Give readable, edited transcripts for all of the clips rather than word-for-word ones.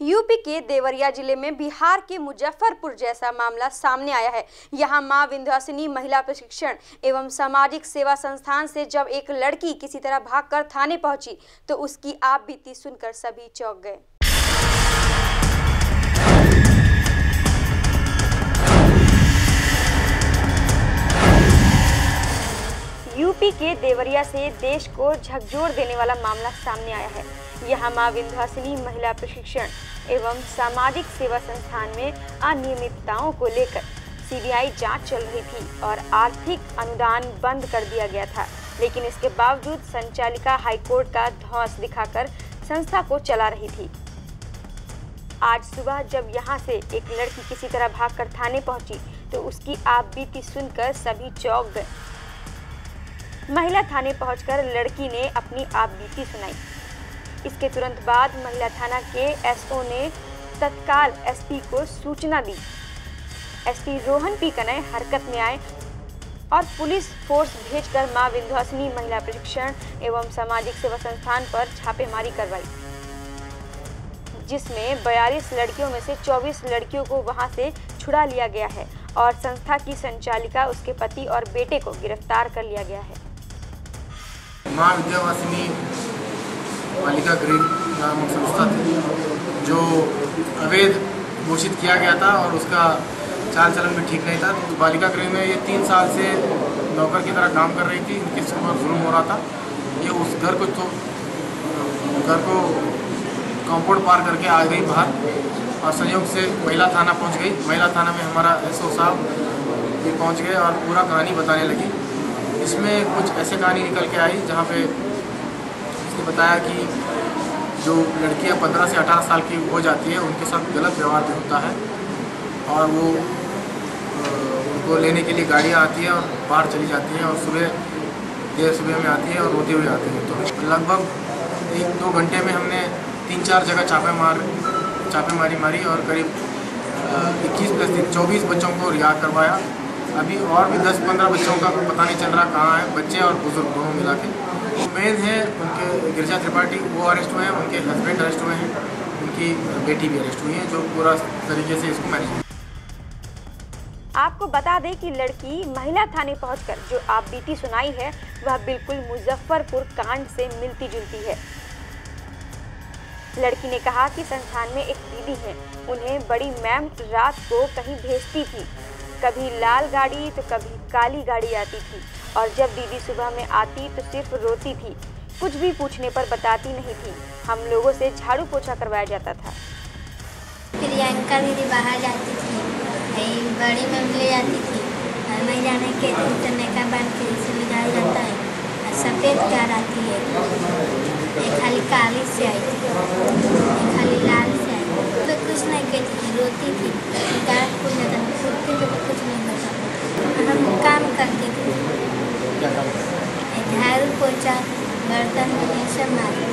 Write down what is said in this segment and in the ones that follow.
UP के देवरिया जिले में बिहार के मुजफ्फरपुर जैसा मामला सामने आया है। यहां मां विंध्यवासिनी महिला प्रशिक्षण एवं सामाजिक सेवा संस्थान से जब एक लड़की किसी तरह भागकर थाने पहुंची तो उसकी आप बीती सुनकर सभी चौंक गए। यूपी के देवरिया से देश को झकझोर देने वाला मामला सामने आया है। यहाँ मां विंध्यवासिनी महिला प्रशिक्षण एवं सामाजिक सेवा संस्थान में अनियमितताओं को लेकर सीबीआई जांच चल रही थी और आर्थिक अनुदान बंद कर दिया गया था, लेकिन इसके बावजूद संचालिका हाईकोर्ट का धौंस दिखाकर संस्था को चला रही थी। आज सुबह जब यहां से एक लड़की किसी तरह भागकर थाने पहुंची तो उसकी आप बीती सुनकर सभी चौंक गए। महिला थाने पहुंचकर लड़की ने अपनी आप बीती सुनाई। इसके तुरंत बाद महिला थाना के एसओ ने तत्काल एसपी को सूचना दी। एसपी रोहन पी कनय हरकत में आए और पुलिस फोर्स भेजकर मां विंध्यवासिनी महिला प्रशिक्षण एवं सामाजिक सेवा संस्थान पर छापेमारी करवाई, जिसमें 42 लड़कियों में से 24 लड़कियों को वहां से छुड़ा लिया गया है और संस्था की संचालिका, उसके पति और बेटे को गिरफ्तार कर लिया गया है। मां विंध्यवासिनी बालिका गृह नामक संस्था थी जो अवैध घोषित किया गया था और उसका चाल चलन भी ठीक नहीं था। तो बालिका गृह में ये 3 साल से नौकर की तरह काम कर रही थी। इनके ऊपर जुल्म हो रहा था। ये उस घर को कंपाउंड पार करके आ गई बाहर और संयोग से महिला थाना पहुंच गई। महिला थाना में हमारा एसओ साहब भी पहुंच गए और पूरा कहानी बताने लगी। इसमें कुछ ऐसे कहानी निकल के आई जहाँ पे इसने बताया कि जो लड़कियाँ 15 से 18 साल की हो जाती है उनके साथ गलत व्यवहार भी होता है और वो उनको लेने के लिए गाड़ियाँ आती हैं और बाहर चली जाती हैं और देर सुबह में आती है और रोती हुई आती है। तो लगभग 1-2 घंटे में हमने 3-4 जगह छापेमारी मारी और करीब 21 प्लस 24 बच्चों को रिहा करवाया। अभी और भी 10-15 बच्चों का पता नहीं चल रहा कहाँ है, बच्चे और बुजुर्ग दोनों मिला के। मेन है उनके गिरिजा त्रिपाठी, वो अरेस्ट हुए हैं, उनके हस्बैंड अरेस्ट हुए हैं, उनकी बेटी भी अरेस्ट हुई है जो पूरा तरीके से इसको मैनेज। आपको बता दें कि लड़की महिला थाने पहुंचकर जो आप बीती सुनाई है वह बिल्कुल मुजफ्फरपुर कांड से मिलती जुलती है। लड़की ने कहा कि संस्थान में एक दीदी है, उन्हें बड़ी मैम रात को कहीं भेजती थी, कभी लाल गाड़ी तो कभी काली गाड़ी आती थी और जब दीदी सुबह में आती तो सिर्फ रोती थी, कुछ भी पूछने पर बताती नहीं थी। हम लोगों से झाड़ू पोछा करवाया जाता था। प्रियंका दीदी बाहर जाती थी, बड़ी मैम ले जाती थी और नहीं जाने के दिन का बांध के इसे ले जाया जाता है और सफ़ेद कार आती है, एक खाली काली से आई थी, एक खाली लाल से आई थी। तो कुछ नहीं कहती थी, रोती थी, गाय खुल जाता था, सुनते तो कुछ नहीं करता। हम काम करते थे, झाड़ू पोछा बर्तन सब मारते।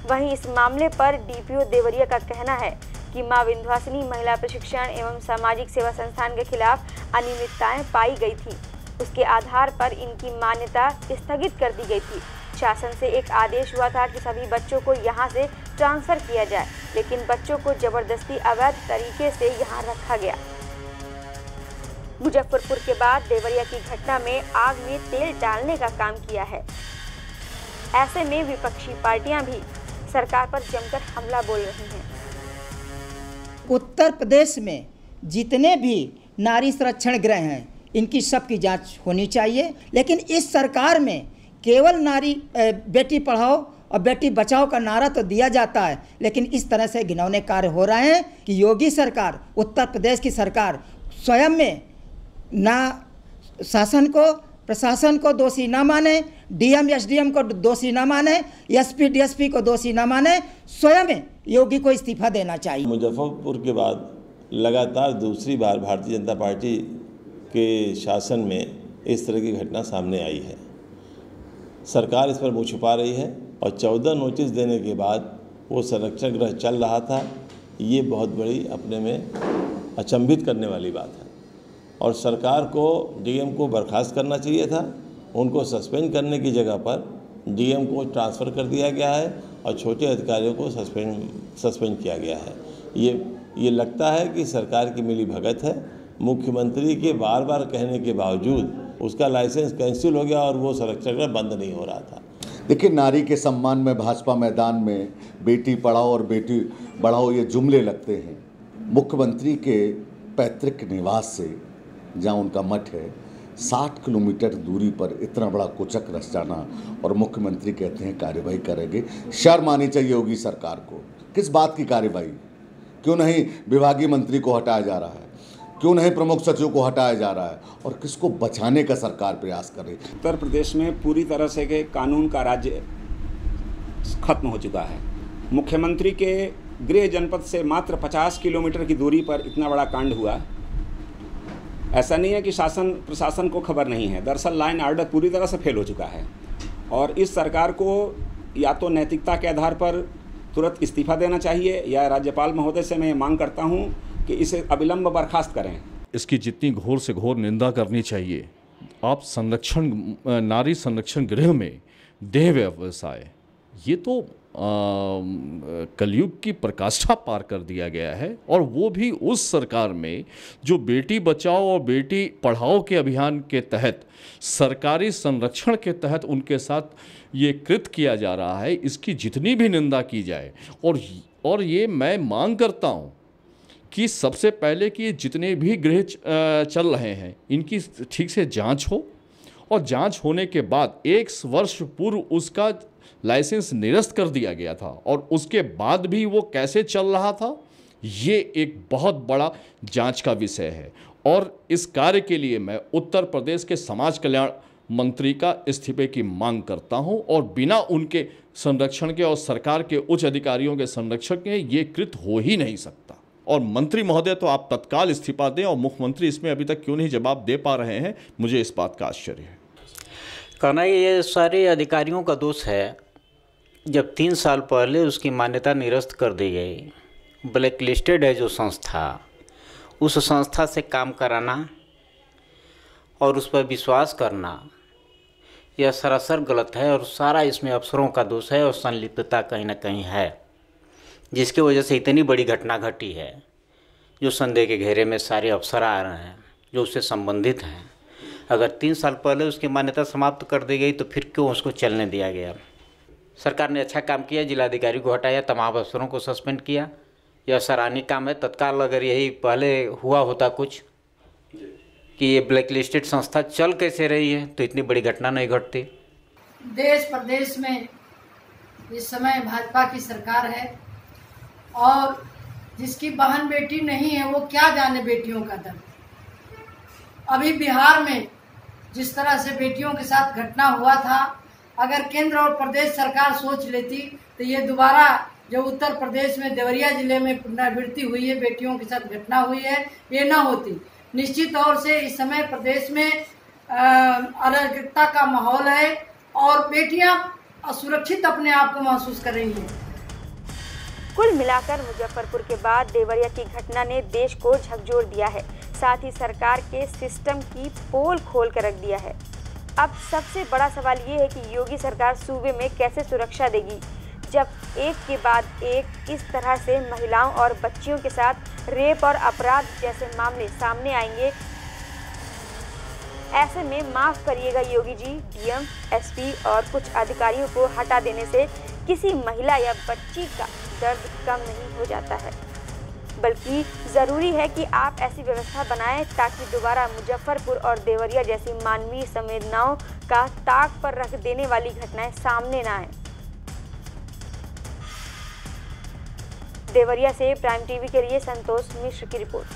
वहीं इस मामले पर डीपीओ देवरिया का कहना है कि मां विंध्यवासिनी महिला प्रशिक्षण एवं सामाजिक सेवा संस्थान के खिलाफ अनियमितताएं पाई गई थी। उसके आधार पर इनकी मान्यता स्थगित कर दी गई थी। शासन से एक आदेश हुआ था कि सभी बच्चों को यहां से ट्रांसफर किया जाए, लेकिन बच्चों को जबरदस्ती अवैध तरीके से यहां रखा गया। मुजफ्फरपुर के बाद देवरिया की घटना में आग में तेल डालने का काम किया है। ऐसे में विपक्षी पार्टियां भी सरकार पर जमकर हमला बोल रही हैं। उत्तर प्रदेश में जितने भी नारी संरक्षण गृह हैं इनकी सबकी जांच होनी चाहिए, लेकिन इस सरकार में केवल नारी बेटी पढ़ाओ और बेटी बचाओ का नारा तो दिया जाता है, लेकिन इस तरह से घिनौने कार्य हो रहे हैं कि योगी सरकार, उत्तर प्रदेश की सरकार स्वयं में ना शासन को, प्रशासन को दोषी ना माने, डीएम एसडीएम को दोषी ना माने, एसपी डीएसपी को दोषी ना माने, स्वयं योगी को इस्तीफा देना चाहिए। मुजफ्फरपुर के बाद लगातार दूसरी बार भारतीय जनता पार्टी के शासन में इस तरह की घटना सामने आई है। सरकार इस पर मुँह छुपा रही है और 14 नोटिस देने के बाद वो संरक्षण गृह चल रहा था। ये बहुत बड़ी अपने में अचंभित करने वाली बात है और सरकार को डीएम को बर्खास्त करना चाहिए था। उनको सस्पेंड करने की जगह पर डीएम को ट्रांसफ़र कर दिया गया है और छोटे अधिकारियों को सस्पेंड किया गया है। ये लगता है कि सरकार की मिली भगत है। मुख्यमंत्री के बार बार कहने के बावजूद उसका लाइसेंस कैंसिल हो गया और वो संरक्षण बंद नहीं हो रहा था। देखिए, नारी के सम्मान में भाजपा मैदान में बेटी पढ़ाओ और बेटी बढ़ाओ ये जुमले लगते हैं। मुख्यमंत्री के पैतृक निवास से, जहाँ उनका मठ है, 60 किलोमीटर दूरी पर इतना बड़ा कुचक रच जाना और मुख्यमंत्री कहते हैं कार्रवाई करेंगे। शर्म आनी चाहिए होगी सरकार को। किस बात की कार्रवाई? क्यों नहीं विभागीय मंत्री को हटाया जा रहा है? क्यों नहीं प्रमुख सचिव को हटाया जा रहा है? और किसको बचाने का सरकार प्रयास कर रही है? उत्तर प्रदेश में पूरी तरह से के कानून का राज्य खत्म हो चुका है। मुख्यमंत्री के गृह जनपद से मात्र 50 किलोमीटर की दूरी पर इतना बड़ा कांड हुआ। ऐसा नहीं है कि शासन प्रशासन को खबर नहीं है। दरअसल लाइन ऑर्डर पूरी तरह से फेल हो चुका है और इस सरकार को या तो नैतिकता के आधार पर तुरंत इस्तीफा देना चाहिए या राज्यपाल महोदय से मैं ये मांग करता हूँ कि इसे अविलंब बर्खास्त करें। इसकी जितनी घोर से घोर निंदा करनी चाहिए। आप नारी संरक्षण गृह में देह व्यवसाय, ये तो कलयुग की प्रकाष्ठा पार कर दिया गया है, और वो भी उस सरकार में जो बेटी बचाओ और बेटी पढ़ाओ के अभियान के तहत, सरकारी संरक्षण के तहत उनके साथ ये कृत्य किया जा रहा है। इसकी जितनी भी निंदा की जाए और ये मैं मांग करता हूँ कि सबसे पहले कि जितने भी गृह चल रहे हैं इनकी ठीक से जांच हो, और जांच होने के बाद 1 वर्ष पूर्व उसका लाइसेंस निरस्त कर दिया गया था और उसके बाद भी वो कैसे चल रहा था, ये एक बहुत बड़ा जांच का विषय है। और इस कार्य के लिए मैं उत्तर प्रदेश के समाज कल्याण मंत्री का इस्तीफे की मांग करता हूं, और बिना उनके संरक्षण के और सरकार के उच्च अधिकारियों के संरक्षण के ये कृत्य हो ही नहीं सकता। और मंत्री महोदय तो आप तत्काल इस्तीफा दें, और मुख्यमंत्री इसमें अभी तक क्यों नहीं जवाब दे पा रहे हैं, मुझे इस बात का आश्चर्य है। कहना ये सारे अधिकारियों का दोष है। जब 3 साल पहले उसकी मान्यता निरस्त कर दी गई, ब्लैक लिस्टेड है जो संस्था, उस संस्था से काम कराना और उस पर विश्वास करना यह सरासर गलत है, और सारा इसमें अफसरों का दोष है और संलिप्तता कहीं ना कहीं है, जिसकी वजह से इतनी बड़ी घटना घटी है। जो संदेह के घेरे में सारे अफसर आ रहे हैं जो उससे संबंधित हैं। अगर 3 साल पहले उसकी मान्यता समाप्त कर दी गई तो फिर क्यों उसको चलने दिया गया? सरकार ने अच्छा काम किया, जिलाधिकारी को हटाया, तमाम अफसरों को सस्पेंड किया। यह सराहनीय काम है। तत्काल अगर यही पहले हुआ होता कुछ कि ये ब्लैक लिस्टेड संस्था चल कैसे रही है तो इतनी बड़ी घटना नहीं घटती। देश प्रदेश में इस समय भाजपा की सरकार है, और जिसकी बहन बेटी नहीं है वो क्या जाने बेटियों का दर्द। अभी बिहार में जिस तरह से बेटियों के साथ घटना हुआ था, अगर केंद्र और प्रदेश सरकार सोच लेती तो ये दोबारा जो उत्तर प्रदेश में देवरिया जिले में पुनरावृत्ति हुई है, बेटियों के साथ घटना हुई है, ये ना होती। निश्चित तौर से इस समय प्रदेश में अराजकता का माहौल है और बेटियां असुरक्षित अपने आप को महसूस कर रही हैं। कुल मिलाकर मुजफ्फरपुर के बाद देवरिया की घटना ने देश को झकझोर दिया है, साथ ही सरकार के सिस्टम की पोल खोल कर रख दिया है। अब सबसे बड़ा सवाल ये है कि योगी सरकार सूबे में कैसे सुरक्षा देगी, जब एक के बाद एक इस तरह से महिलाओं और बच्चियों के साथ रेप और अपराध जैसे मामले सामने आएंगे। ऐसे में माफ़ करिएगा योगी जी, डीएम, एसपी और कुछ अधिकारियों को हटा देने से किसी महिला या बच्ची का दर्द कम नहीं हो जाता है, बल्कि ज़रूरी है कि आप ऐसी व्यवस्था बनाएं ताकि दोबारा मुजफ्फरपुर और देवरिया जैसी मानवीय संवेदनाओं का ताक पर रख देने वाली घटनाएं सामने ना आए। देवरिया से प्राइम टीवी के लिए संतोष मिश्र की रिपोर्ट।